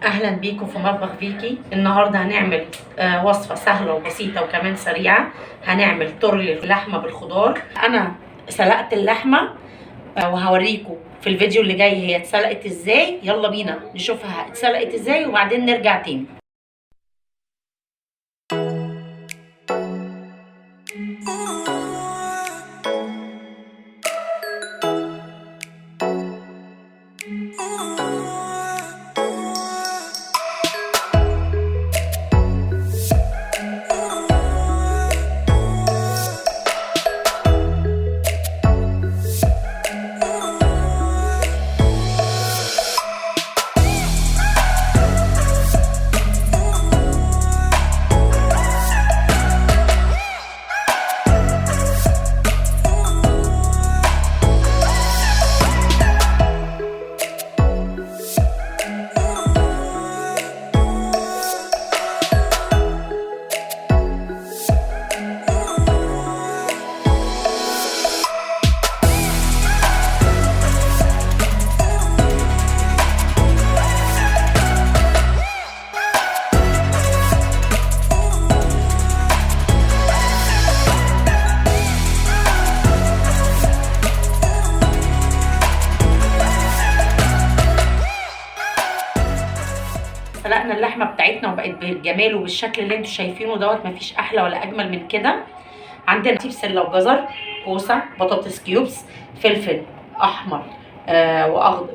اهلا بيكم في مطبخ فيكي. النهارده هنعمل وصفه سهله وبسيطه وكمان سريعه. هنعمل تورلي لحمه بالخضار. انا سلقت اللحمه وهوريكم في الفيديو اللي جاي هي اتسلقت ازاي. يلا بينا نشوفها اتسلقت ازاي وبعدين نرجع تاني. سلقنا اللحمه بتاعتنا وبقت بالجمال وبالشكل اللي انتوا شايفينه دوت. مفيش احلى ولا اجمل من كده. عندنا بسله وجزر، كوسه، بطاطس كيوبس، فلفل احمر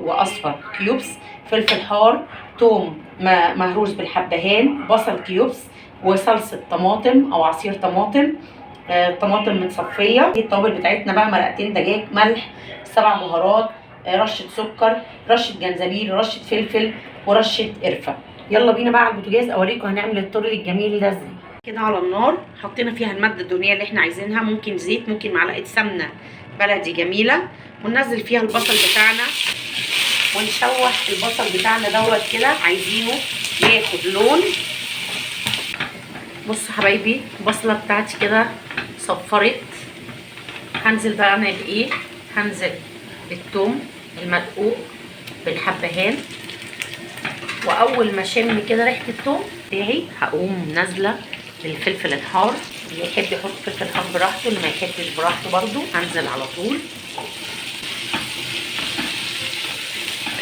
واصفر كيوبس، فلفل حار، توم مهروس بالحبهان، بصل كيوبس، وصلصه طماطم او عصير طماطم، طماطم متصفيه. التوابل بتاعتنا بقى مرقتين دجاج، ملح، 7 بهارات، رشه سكر، رشه جنزبيل، رشه فلفل، ورشه قرفه. يلا بينا بقى على البوتاجاز اوريكم هنعمل التورلي الجميل ده ازاي. كده على النار حطينا فيها الماده الدهنيه اللي احنا عايزينها، ممكن زيت، ممكن معلقه سمنه بلدي جميله، وننزل فيها البصل بتاعنا ونشوح البصل بتاعنا دوت كده. عايزينه ياخد لون. بصوا حبايبي البصله بتاعتي كده صفرت. هنزل بقى انا بايه؟ هنزل بالثوم المدقوق بالحبهان، واول ما اشم كده ريحه الثوم بتاعي هقوم نازله بالفلفل الحار. اللي يحب يحط فلفل حار براحته، اللي ما يحبش براحته برده. هنزل على طول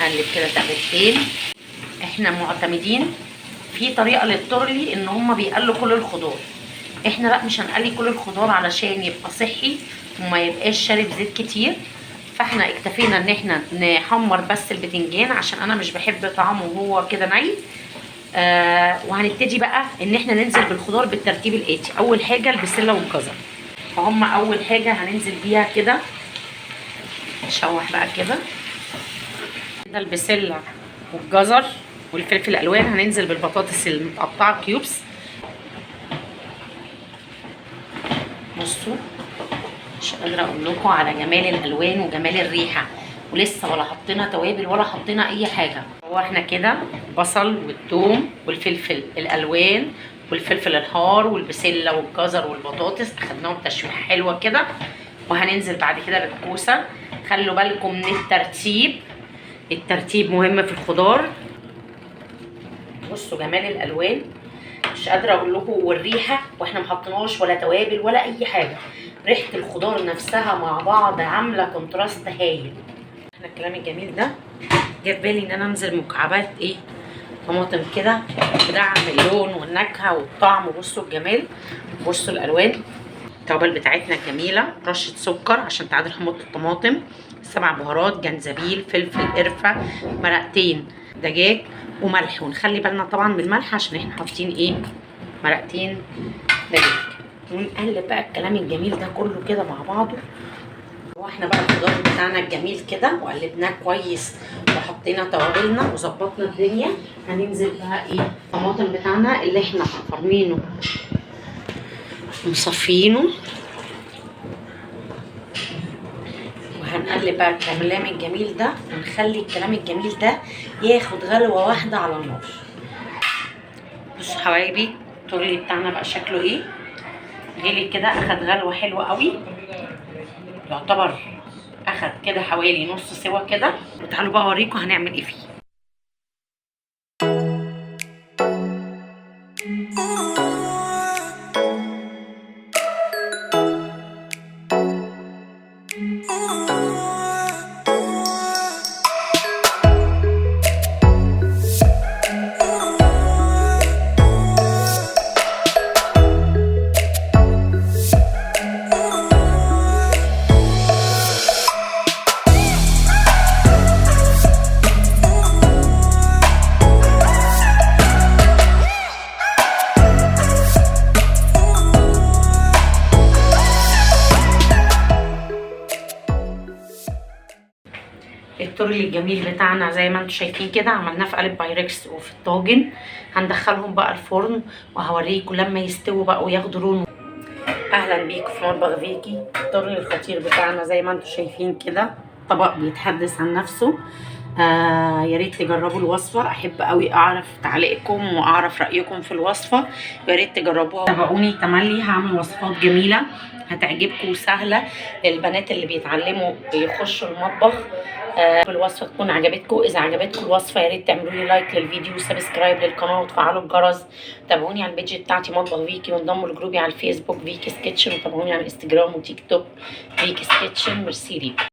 اقلب كده تقلبتين. احنا معتمدين في طريقه للتورلي ان هما بيقلوا كل الخضار. احنا لا، مش هنقلي كل الخضار علشان يبقى صحي وما يبقاش شارب زيت كتير. فاحنا اكتفينا ان احنا نحمر بس البتنجان عشان انا مش بحب طعمه وهو كده ني. وهنبتدي بقى ان احنا ننزل بالخضار بالترتيب الاتي. اول حاجه البسله والجزر، فهم اول حاجه هننزل بيها كده. نشوح بقى كده البسله والجزر والفلفل الالوان. هننزل بالبطاطس المتقطعه كيوبس. بصوا مش قادره اقول لكم على جمال الالوان وجمال الريحه، ولسه ولا حطينا توابل ولا حطينا اي حاجه. هو احنا كده البصل والثوم والفلفل الالوان والفلفل الحار والبسله والجزر والبطاطس اخدناهم تشويحه حلوه كده. وهننزل بعد كده بالكوسه. خلوا بالكم من الترتيب، الترتيب مهم في الخضار. بصوا جمال الالوان مش قادره اقول لكم، والريحه واحنا ما حطيناش ولا توابل ولا اي حاجه. ريحه الخضار نفسها مع بعض عامله كونتراست هايل. احنا الكلام الجميل ده جه في بالي ان انا انزل مكعبات طماطم كده بدعم اللون والنكهه والطعم. بصوا الجمال، بصوا الالوان. التوابل بتاعتنا الجميله، رشه سكر عشان تعادل حموضه الطماطم، 7 بهارات، جنزبيل، فلفل، قرفه، مرقتين دجاج، وملح. ونخلي بالنا طبعا من الملح عشان احنا حاطين مرقتين دجاج. ونقلب بقى الكلام الجميل ده كله كده مع بعضه. واحنا بقى الخضار بتاعنا الجميل كده وقلبناه كويس وحطينا توابلنا وظبطنا الدنيا. هننزل بقى الطماطم بتاعنا اللي احنا فرمينه ومصفينه. وهنقلب بقى الكلام الجميل ده ونخلي الكلام الجميل ده ياخد غلوه واحده على النار. بصوا حبايبي التورلي بتاعنا بقى شكله غلي كده، اخد غلوه حلوه قوي. يعتبر اخد كده حوالي نص سوا كده. وتعالوا بقى اوريكم هنعمل ايه فيه. التورلي الجميل بتاعنا زي ما انتم شايفين كده عملناه في قالب بايركس وفي الطاجن. هندخلهم بقى الفرن وهوريكم لما يستووا بقى وياخدوا لون. اهلا بيكم في مطبخ فيكي. التورلي الخطير بتاعنا زي ما انتم شايفين كده، طبق بيتحدث عن نفسه. يا ريت تجربوا الوصفه، احب قوي اعرف تعليقكم واعرف رايكم في الوصفه، يا ريت تجربوها. تابعوني تملي، هعمل وصفات جميله هتعجبكم وسهله للبنات اللي بيتعلموا يخشوا المطبخ. الوصفه تكون عجبتكم. اذا عجبتكم الوصفه يا ريت تعملوا لي لايك للفيديو وسبسكرايب للقناه وتفعلوا الجرس. تابعوني على البيج بتاعتي مطبخ فيكي، وانضموا لجروبي على الفيسبوك فيكي's كيتشن، وتابعوني على الانستجرام وتيك توك فيكي's كيتشن. ميرسي ليكم.